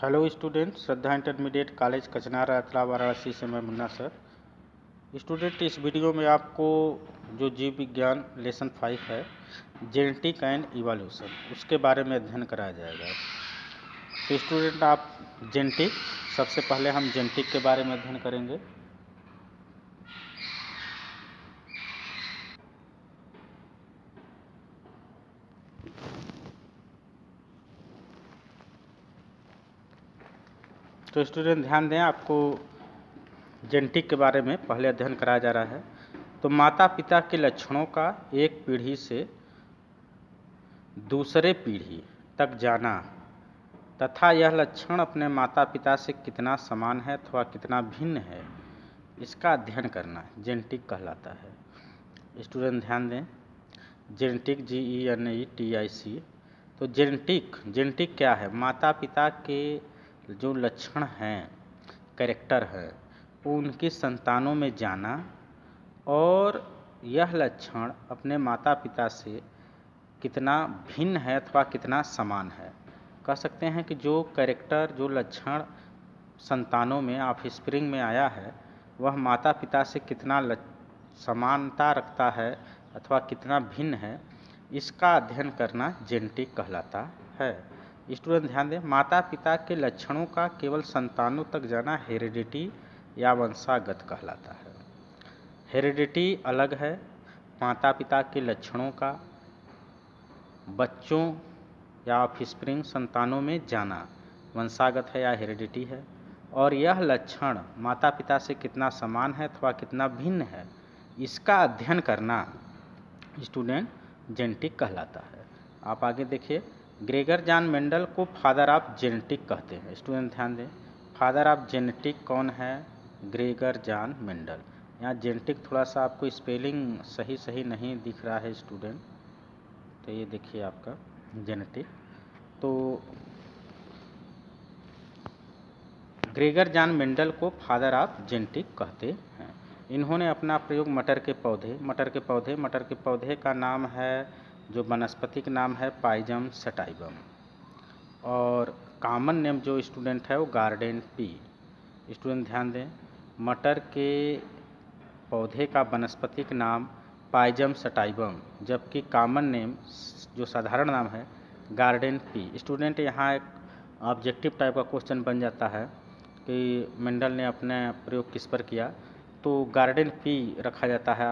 Hello student, श्रद्धा intermediate college कचनार अतला वाराणसी से मैं मुन्ना सर। स्टूडेंट, इस वीडियो में आपको जो जीव विज्ञान लेसन 5 है, जेनेटिक एंड इवोल्यूशन, उसके बारे में अध्ययन कराया जाएगा। तो स्टूडेंट, आप जेनेटिक, सबसे पहले हम जेनेटिक के बारे में अध्ययन करेंगे। तो स्टूडेंट ध्यान दें, आपको जेनेटिक के बारे में पहले अध्ययन कराया जा रहा है। तो माता पिता के लक्षणों का एक पीढ़ी से दूसरे पीढ़ी तक जाना तथा यह लक्षण अपने माता पिता से कितना समान है अथवा कितना भिन्न है, इसका अध्ययन करना जेनेटिक कहलाता है। स्टूडेंट ध्यान दें, जेनेटिक GENETIC। तो जेनेटिक क्या है? माता पिता के जो लक्षण हैं, कैरेक्टर है, वो उनकी संतानों में जाना और यह लक्षण अपने माता पिता से कितना भिन्न है अथवा कितना समान है। कह सकते हैं कि जो कैरेक्टर, जो लक्षण संतानों में, ऑफस्प्रिंग में आया है, वह माता पिता से कितना समानता रखता है अथवा कितना भिन्न है, इसका अध्ययन करना जेनेटिक कहलाता है। स्टूडेंट ध्यान दें, माता पिता के लक्षणों का केवल संतानों तक जाना हेरिडिटी या वंशागत कहलाता है। हेरिडिटी अलग है, माता पिता के लक्षणों का बच्चों या ऑफस्प्रिंग संतानों में जाना वंशागत है या हेरिडिटी है, और यह लक्षण माता पिता से कितना समान है अथवा कितना भिन्न है, इसका अध्ययन करना स्टूडेंट जेनेटिक कहलाता है। आप आगे देखिए, ग्रेगर जॉन मेंडल को फादर ऑफ जेनेटिक कहते हैं। स्टूडेंट ध्यान दें, फादर ऑफ जेनेटिक कौन है? Gregor John Mendel. यहाँ जेनेटिक थोड़ा सा आपको स्पेलिंग सही नहीं दिख रहा है स्टूडेंट, तो ये देखिए आपका जेनेटिक। तो ग्रेगर जॉन मेंडल को फादर ऑफ जेनेटिक कहते हैं। इन्होंने अपना प्रयोग मटर के पौधे का नाम है, जो वनस्पतिक नाम है, पाइजम सटाइवम, और कॉमन नेम जो स्टूडेंट है वो गार्डन पी। स्टूडेंट ध्यान दें, मटर के पौधे का वनस्पतिक नाम पाइजम सटाइवम, जबकि कॉमन नेम जो साधारण नाम है गार्डन पी। स्टूडेंट, यहाँ एक ऑब्जेक्टिव टाइप का क्वेश्चन बन जाता है कि मेंडल ने अपने प्रयोग किस पर किया, तो गार्डन पी रखा जाता है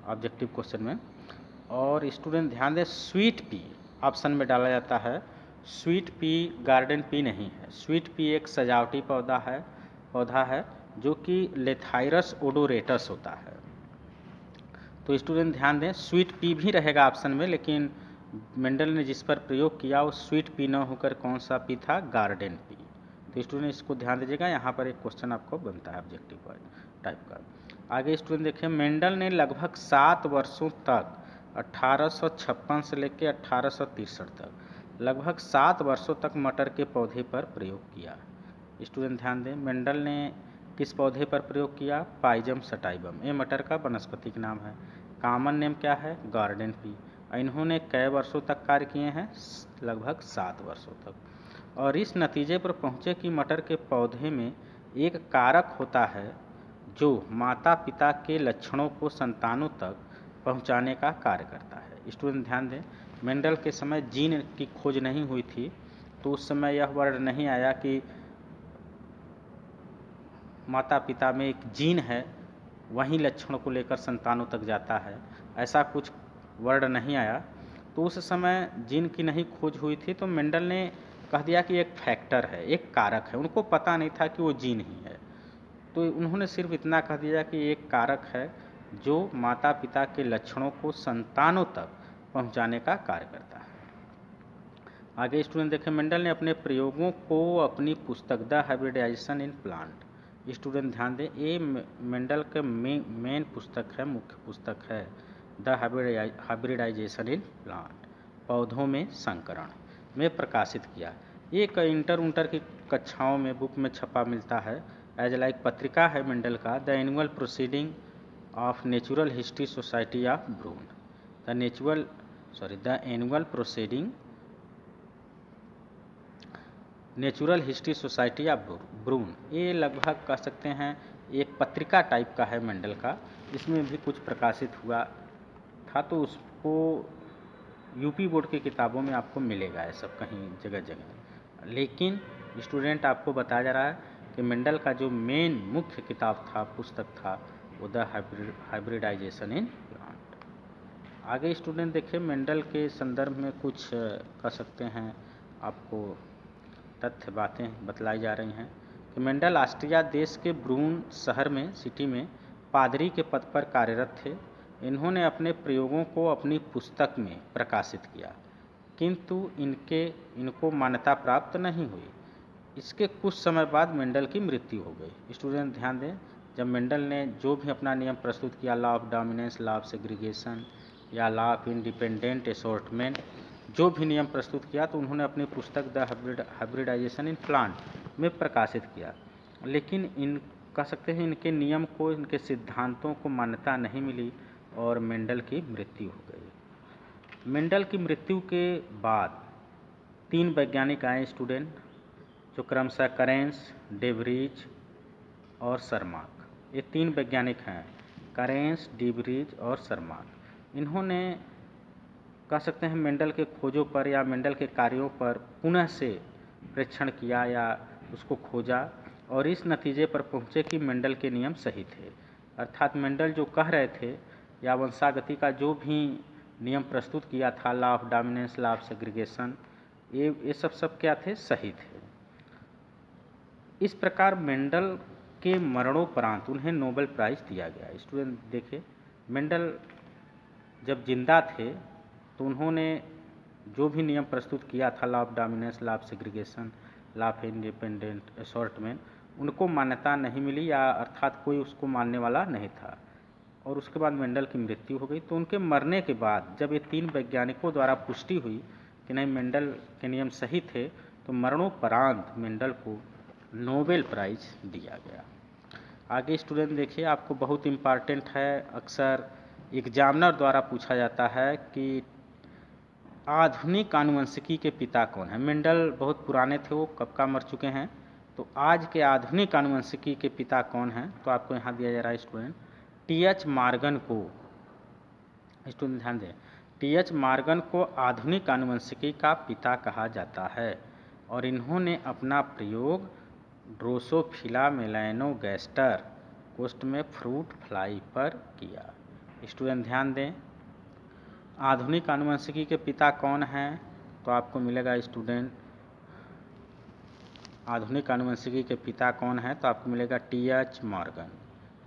ऑब्जेक्टिव क्वेश्चन में। और स्टूडेंट ध्यान दें, स्वीट पी ऑप्शन में डाला जाता है। स्वीट पी गार्डन पी नहीं है। स्वीट पी एक सजावटी पौधा है जो कि लेथाइरस ओडोरेटस होता है। तो स्टूडेंट ध्यान दें, स्वीट पी भी रहेगा ऑप्शन में, लेकिन मेंडल ने जिस पर प्रयोग किया वो स्वीट पी न होकर कौन सा पी था? Garden pea. तो स्टूडेंट इसको ध्यान दीजिएगा, यहाँ पर एक क्वेश्चन आपको बनता है ऑब्जेक्टिव टाइप का। आगे स्टूडेंट देखिए, मेंडल ने लगभग 7 वर्षों तक 1856 से लेकर 1863 तक लगभग 7 वर्षों तक मटर के पौधे पर प्रयोग किया। स्टूडेंट ध्यान दें, मेंडल ने किस पौधे पर प्रयोग किया? पाइजम सटाइवम। ये मटर का वनस्पतिक नाम है। कॉमन नेम क्या है? Garden pea. इन्होंने कई वर्षों तक कार्य किए हैं? लगभग 7 वर्षों तक। और इस नतीजे पर पहुँचे कि मटर के पौधे में एक कारक होता है जो माता पिता के लक्षणों को संतानों तक पहुंचाने का कार्य करता है। स्टूडेंट ध्यान दें, मेंडल के समय जीन की खोज नहीं हुई थी, तो उस समय यह वर्ड नहीं आया कि माता पिता में एक जीन है, वही लक्षण को लेकर संतानों तक जाता है, ऐसा कुछ वर्ड नहीं आया। तो उस समय जीन की नहीं खोज हुई थी, तो मेंडल ने कह दिया कि एक फैक्टर है, एक कारक है। उनको पता नहीं था कि वो जीन ही है, तो उन्होंने सिर्फ इतना कह दिया कि एक कारक है जो माता पिता के लक्षणों को संतानों तक पहुंचाने का कार्य करता है। आगे स्टूडेंट देखें, मेंडल ने अपने प्रयोगों को अपनी पुस्तक the hybridization in plant. Student ध्यान दें, ये मेंडल के मेन पुस्तक है, मुख्य पुस्तक है, द हाइब्रिडाइजेशन इन प्लांट, पौधों में संकरण, में प्रकाशित किया। ये कई इंटर की कक्षाओं में बुक में छपा मिलता है, एज लाइक पत्रिका है मेंडल का, the annual proceeding of natural history society of Brunn, the annual proceeding natural history society या ब्रून, ये लगभग कह सकते हैं एक पत्रिका टाइप का है मेंडल का। इसमें भी कुछ प्रकाशित हुआ था, तो उसको यूपी बोर्ड की किताबों में आपको मिलेगा ये सब कहीं जगह जगह। लेकिन स्टूडेंट आपको बताया जा रहा है कि मेंडल का जो मेन मुख्य किताब था, पुस्तक था, वो द हाइब्रिडाइजेशन इन प्लांट। आगे स्टूडेंट देखिए, मेंडल के संदर्भ में कुछ कह सकते हैं आपको तथ्य बातें बतलाई जा रही हैं कि मेंडल ऑस्ट्रिया देश के ब्रून शहर में, सिटी में पादरी के पद पर कार्यरत थे। इन्होंने अपने प्रयोगों को अपनी पुस्तक में प्रकाशित किया, किंतु इनको मान्यता प्राप्त नहीं हुई। इसके कुछ समय बाद मेंडल की मृत्यु हो गई। स्टूडेंट ध्यान दें, जब मेंडल ने जो भी अपना नियम प्रस्तुत किया, law of dominance, law of segregation या लॉ ऑफ इंडिपेंडेंट असॉर्टमेंट, जो भी नियम प्रस्तुत किया, तो उन्होंने अपनी पुस्तक द हाइब्रिडाइजेशन इन प्लांट में प्रकाशित किया। लेकिन कह सकते हैं इनके नियम को, इनके सिद्धांतों को मान्यता नहीं मिली और मेंडल की मृत्यु हो गई। मेंडल की मृत्यु के बाद 3 वैज्ञानिक आए स्टूडेंट, जो क्रमशः करेंस, डेवरीज और सरमाक। ये 3 वैज्ञानिक हैं, करेंस, डेवरीज और सरमाक। इन्होंने कह सकते हैं मेंडल के खोजों पर या मेंडल के कार्यों पर पुनः से परीक्षण किया या उसको खोजा, और इस नतीजे पर पहुँचे कि मेंडल के नियम सही थे। अर्थात मेंडल जो कह रहे थे या वंशागति का जो भी नियम प्रस्तुत किया था, law of dominance, law of segregation, ये सब क्या थे, सही थे। इस प्रकार मेंडल के मरणोपरांत उन्हें नोबेल प्राइज़ दिया गया। स्टूडेंट देखिए, मेंडल जब जिंदा थे तो उन्होंने जो भी नियम प्रस्तुत किया था, law of dominance, law of segregation, law of independent assortment, उनको मान्यता नहीं मिली, या अर्थात कोई उसको मानने वाला नहीं था। और उसके बाद मेंडल की मृत्यु हो गई। तो उनके मरने के बाद जब ये 3 वैज्ञानिकों द्वारा पुष्टि हुई कि नहीं, मेंडल के नियम सही थे, तो मरणोपरांत मेंडल को नोबेल प्राइज़ दिया गया। आगे स्टूडेंट देखिए, आपको बहुत इम्पॉर्टेंट है, अक्सर एग्जामिनर द्वारा पूछा जाता है कि आधुनिक आनुवंशिकी के पिता कौन है। मेंडल बहुत पुराने थे, वो कब का मर चुके हैं, तो आज के आधुनिक आनुवंशिकी के पिता कौन हैं, तो आपको यहाँ दिया जा रहा है स्टूडेंट, टी.एच. मॉर्गन को। स्टूडेंट ध्यान दें, टी.एच. मॉर्गन को आधुनिक आनुवंशिकी का पिता कहा जाता है, और इन्होंने अपना प्रयोग ड्रोसोफिला मेलैनोगैस्टर कोष्ठ में फ्रूट फ्लाई पर किया। स्टूडेंट ध्यान दें, आधुनिक आनुवंशिकी के पिता कौन हैं, तो आपको मिलेगा स्टूडेंट, आधुनिक आनुवंशिकी के पिता कौन है, तो आपको मिलेगा टी.एच. मॉर्गन।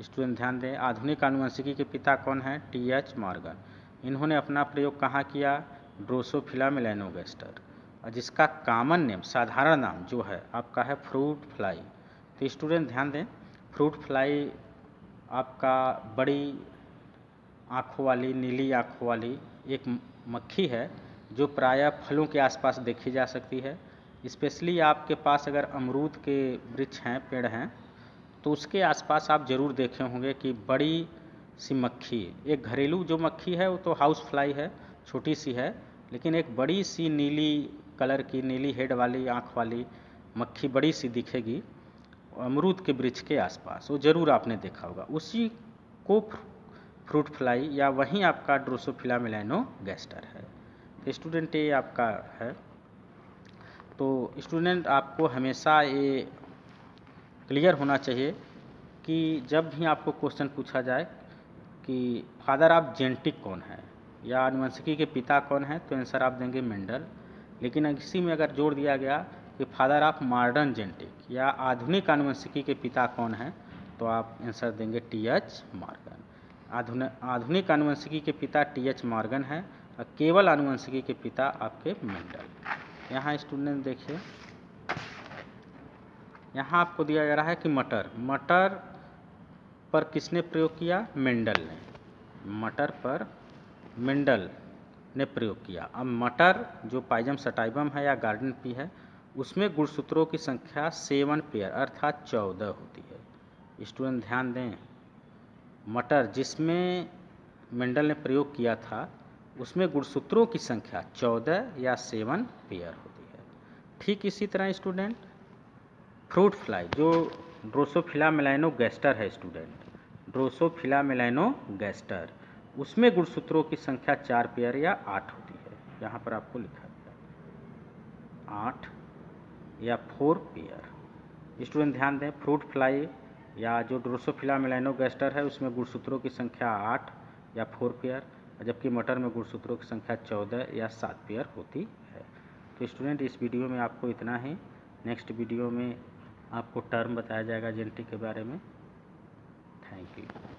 स्टूडेंट ध्यान दें, आधुनिक आनुवंशिकी के पिता कौन है, टी.एच. मॉर्गन। इन्होंने अपना प्रयोग कहाँ किया, ड्रोसोफिला मेलैनोगैस्टर, और जिसका कॉमन नेम, साधारण नाम जो है आपका है फ्रूट फ्लाई। तो स्टूडेंट ध्यान दें, फ्रूट फ्लाई आपका बड़ी आँखों वाली, नीली आँखों वाली एक मक्खी है, जो प्रायः फलों के आसपास देखी जा सकती है। स्पेशली आपके पास अगर अमरूद के वृक्ष हैं, पेड़ हैं, तो उसके आसपास आप ज़रूर देखे होंगे कि बड़ी सी मक्खी, एक घरेलू जो मक्खी है वो तो हाउस फ्लाई है, छोटी सी है, लेकिन एक बड़ी सी नीली कलर की, नीली हेड वाली, आँख वाली मक्खी बड़ी सी दिखेगी अमरूद के वृक्ष के आसपास, वो ज़रूर आपने देखा होगा। उसी को फ्रूट फ्लाई या वहीं आपका ड्रोसोफिला मेलैनोगैस्टर है। तो स्टूडेंट ये आपका है। तो स्टूडेंट आपको हमेशा ये क्लियर होना चाहिए कि जब भी आपको क्वेश्चन पूछा जाए कि फादर ऑफ जेनेटिक कौन है या आनुवंशिकी के पिता कौन है, तो आंसर आप देंगे मेंडल। लेकिन इसी में अगर जोड़ दिया गया कि फादर ऑफ मॉडर्न जेनेटिक या आधुनिक आनुवंशिकी के पिता कौन है, तो आप आंसर देंगे टी.एच. मॉर्गन। आधुनिक आनुवंशिकी के पिता टी.एच. मॉर्गन है और केवल आनुवंशिकी के पिता आपके मेंडल। यहाँ स्टूडेंट देखिए, यहाँ आपको दिया जा रहा है कि मटर पर किसने प्रयोग किया, मेंडल ने। मटर पर मेंडल ने प्रयोग किया। अब मटर जो पाइजम सटाइवम है या गार्डन पी है, उसमें गुणसूत्रों की संख्या 7 पेयर अर्थात 14 होती है। स्टूडेंट ध्यान दें, मटर जिसमें मेंडल ने प्रयोग किया था उसमें गुणसूत्रों की संख्या 14 या 7 पेयर होती है। ठीक इसी तरह स्टूडेंट फ्रूट फ्लाई जो ड्रोसोफिला मेलानोगैस्टर है स्टूडेंट, ड्रोसोफिला मेलानोगैस्टर, उसमें गुणसूत्रों की संख्या 4 पेयर या 8 होती है। यहाँ पर आपको लिखा गया 8 या 4 पेयर। स्टूडेंट ध्यान दें, फ्रूट फ्लाई या जो ड्रोसोफिला मेलानोगैस्टर है उसमें गुणसूत्रों की संख्या 8 या 4 पेयर, जबकि मटर में गुणसूत्रों की संख्या 14 या 7 पेयर होती है। तो स्टूडेंट इस वीडियो में आपको इतना ही। नेक्स्ट वीडियो में आपको टर्म बताया जाएगा जेनेटिक के बारे में। Thank you.